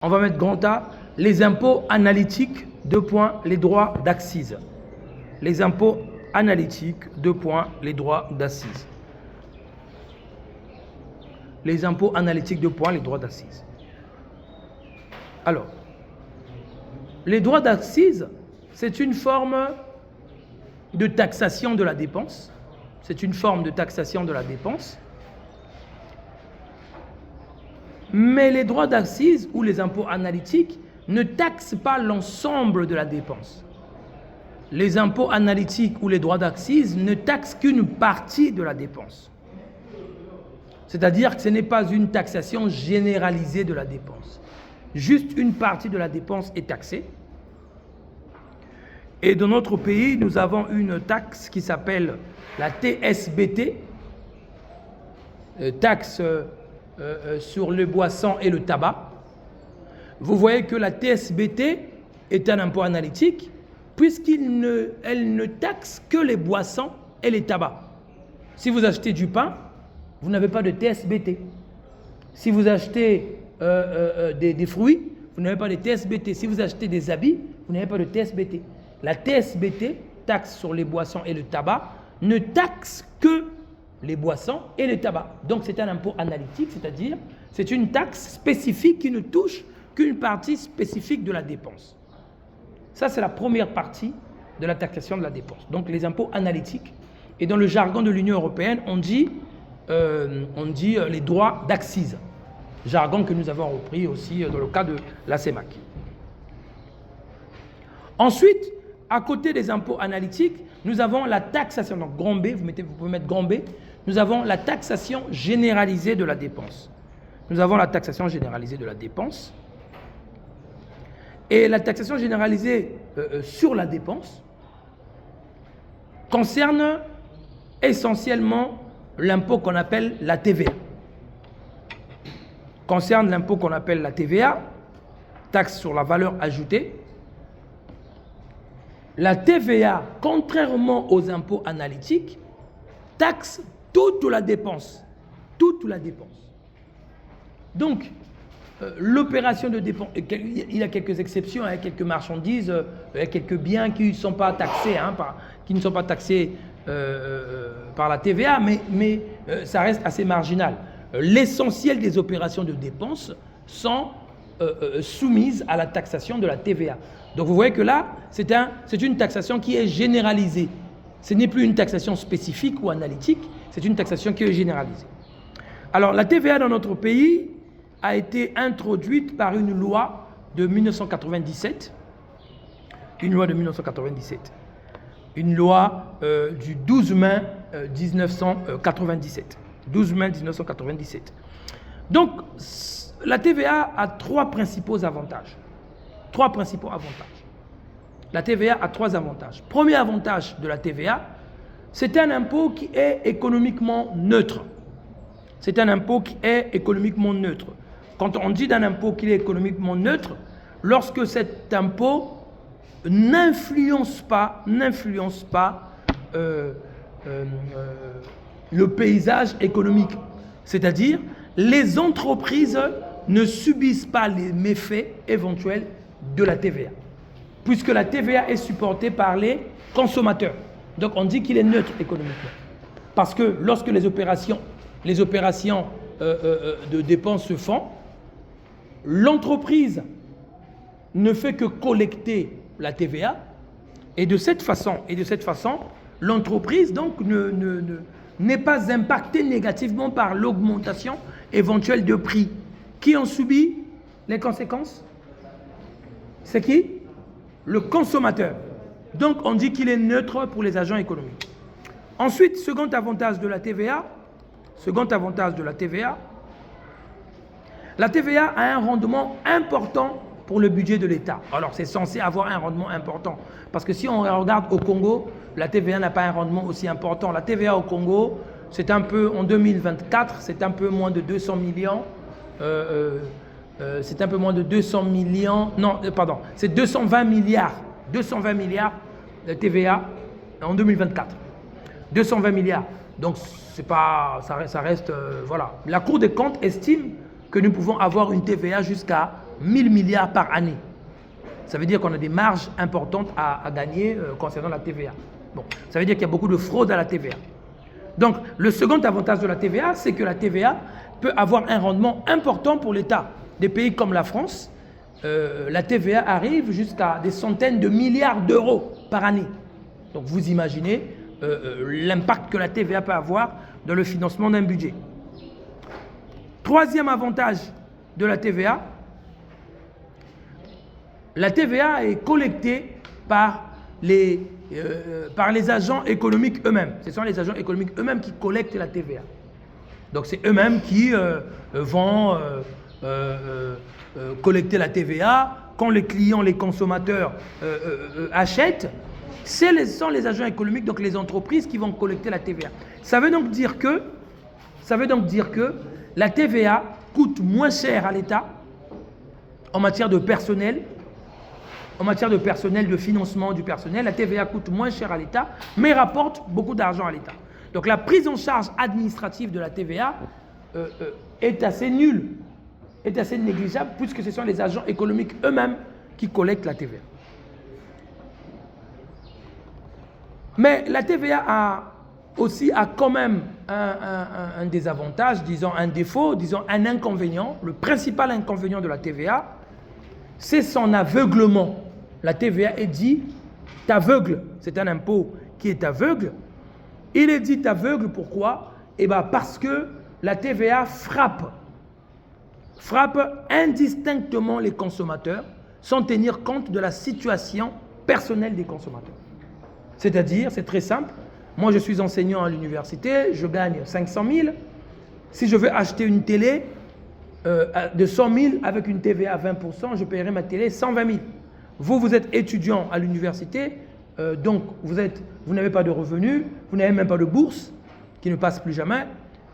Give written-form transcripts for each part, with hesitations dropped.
On va mettre grand A, les impôts analytiques, les droits d'accise. Les impôts analytiques, les droits d'accise. Les impôts analytiques, les droits d'accise. Alors, les droits d'accise, c'est une forme de taxation de la dépense. C'est une forme de taxation de la dépense. Mais les droits d'accise ou les impôts analytiques ne taxent pas l'ensemble de la dépense. Les impôts analytiques ou les droits d'accise ne taxent qu'une partie de la dépense. C'est-à-dire que ce n'est pas une taxation généralisée de la dépense. Juste une partie de la dépense est taxée. Et dans notre pays, nous avons une taxe qui s'appelle la TSBT, taxe sur les boissons et le tabac. Vous voyez que la TSBT est un impôt analytique puisqu'elle ne taxe que les boissons et les tabacs. Si vous achetez du pain, vous n'avez pas de TSBT. Si vous achetez des fruits, vous n'avez pas de TSBT. Si vous achetez des habits, vous n'avez pas de TSBT. La TSBT, taxe sur les boissons et le tabac, ne taxe que les boissons et le tabac. Donc c'est un impôt analytique, c'est-à-dire c'est une taxe spécifique qui ne touche qu'une partie spécifique de la dépense. Ça, c'est la première partie de la taxation de la dépense. Donc les impôts analytiques. Et dans le jargon de l'Union européenne, on dit les droits d'accise. Jargon que nous avons repris aussi dans le cas de la CEMAC. Ensuite, à côté des impôts analytiques, nous avons la taxation. Donc grand B, vous pouvez mettre grand B. Nous avons la taxation généralisée de la dépense. Nous avons la taxation généralisée de la dépense. Et la taxation généralisée sur la dépense concerne essentiellement l'impôt qu'on appelle la TVA. Concerne l'impôt qu'on appelle la TVA, taxe sur la valeur ajoutée. La TVA, contrairement aux impôts analytiques, taxe toute la dépense. Toute la dépense. Donc, l'opération de dépense, il y a quelques exceptions, il y a quelques marchandises, il y a quelques biens qui ne sont pas taxés, par la TVA, mais ça reste assez marginal. L'essentiel des opérations de dépenses sont soumises à la taxation de la TVA. Donc vous voyez que là, c'est une taxation qui est généralisée. Ce n'est plus une taxation spécifique ou analytique, c'est une taxation qui est généralisée. Alors la TVA dans notre pays a été introduite par une loi de 1997. Une loi de 1997. Une loi du 12 mai 1997. 12 mai 1997. Donc, la TVA a trois principaux avantages. Trois principaux avantages. La TVA a trois avantages. Premier avantage de la TVA, c'est un impôt qui est économiquement neutre. C'est un impôt qui est économiquement neutre. Quand on dit d'un impôt qui est économiquement neutre, lorsque cet impôt n'influence pas le paysage économique. C'est-à-dire, les entreprises ne subissent pas les méfaits éventuels de la TVA. Puisque la TVA est supportée par les consommateurs. Donc on dit qu'il est neutre économiquement. Parce que lorsque les opérations de dépenses se font, l'entreprise ne fait que collecter la TVA et de cette façon, l'entreprise donc n'est pas impactée négativement par l'augmentation éventuelle de prix. Qui en subit les conséquences? C'est qui? Le consommateur. Donc on dit qu'il est neutre pour les agents économiques. Ensuite, second avantage de la TVA, la TVA a un rendement important pour le budget de l'État. Alors c'est censé avoir un rendement important. Parce que si on regarde au Congo, la TVA n'a pas un rendement aussi important. La TVA au Congo, c'est un peu, en 2024, c'est un peu moins de 200 millions. C'est un peu moins de 200 millions. Non, pardon, c'est 220 milliards. 220 milliards de TVA en 2024. 220 milliards. Donc c'est pas, ça reste, voilà. La Cour des comptes estime que nous pouvons avoir une TVA jusqu'à 1000 milliards par année. Ça veut dire qu'on a des marges importantes à gagner concernant la TVA. Bon, ça veut dire qu'il y a beaucoup de fraude à la TVA. Donc, le second avantage de la TVA, c'est que la TVA peut avoir un rendement important pour l'État. Des pays comme la France, la TVA arrive jusqu'à des centaines de milliards d'euros par année. Donc, vous imaginez l'impact que la TVA peut avoir dans le financement d'un budget. Troisième avantage de la TVA est collectée par les agents économiques eux-mêmes. Ce sont les agents économiques eux-mêmes qui collectent la TVA. Donc c'est eux-mêmes qui vont collecter la TVA. Quand les clients, les consommateurs achètent, ce sont les agents économiques, donc les entreprises qui vont collecter la TVA. Ça veut donc dire que la TVA coûte moins cher à l'État en matière de personnel. En matière de personnel, de financement du personnel, la TVA coûte moins cher à l'État, mais rapporte beaucoup d'argent à l'État. Donc la prise en charge administrative de la TVA est assez nulle, est assez négligeable, puisque ce sont les agents économiques eux-mêmes qui collectent la TVA. Mais la TVA a quand même un désavantage, disons un défaut, disons un inconvénient. Le principal inconvénient de la TVA, c'est son aveuglement. La TVA est dit aveugle. C'est un impôt qui est aveugle. Il est dit aveugle, pourquoi? Eh bien parce que la TVA frappe indistinctement les consommateurs sans tenir compte de la situation personnelle des consommateurs. C'est-à-dire, c'est très simple, moi je suis enseignant à l'université, je gagne 500 000. Si je veux acheter une télé de 100 000 avec une TVA à 20%, je paierai ma télé 120 000. Vous êtes étudiant à l'université, donc vous n'avez pas de revenus, vous n'avez même pas de bourse, qui ne passe plus jamais.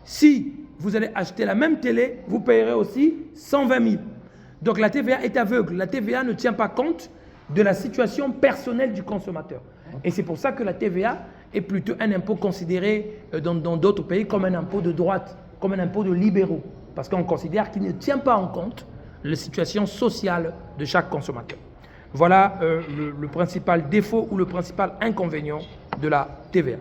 Si vous allez acheter la même télé, vous payerez aussi 120 000. Donc la TVA est aveugle. La TVA ne tient pas compte de la situation personnelle du consommateur. Et c'est pour ça que la TVA est plutôt un impôt considéré dans d'autres pays comme un impôt de droite, comme un impôt de libéraux. Parce qu'on considère qu'il ne tient pas en compte la situation sociale de chaque consommateur. Voilà le principal défaut ou le principal inconvénient de la TVA.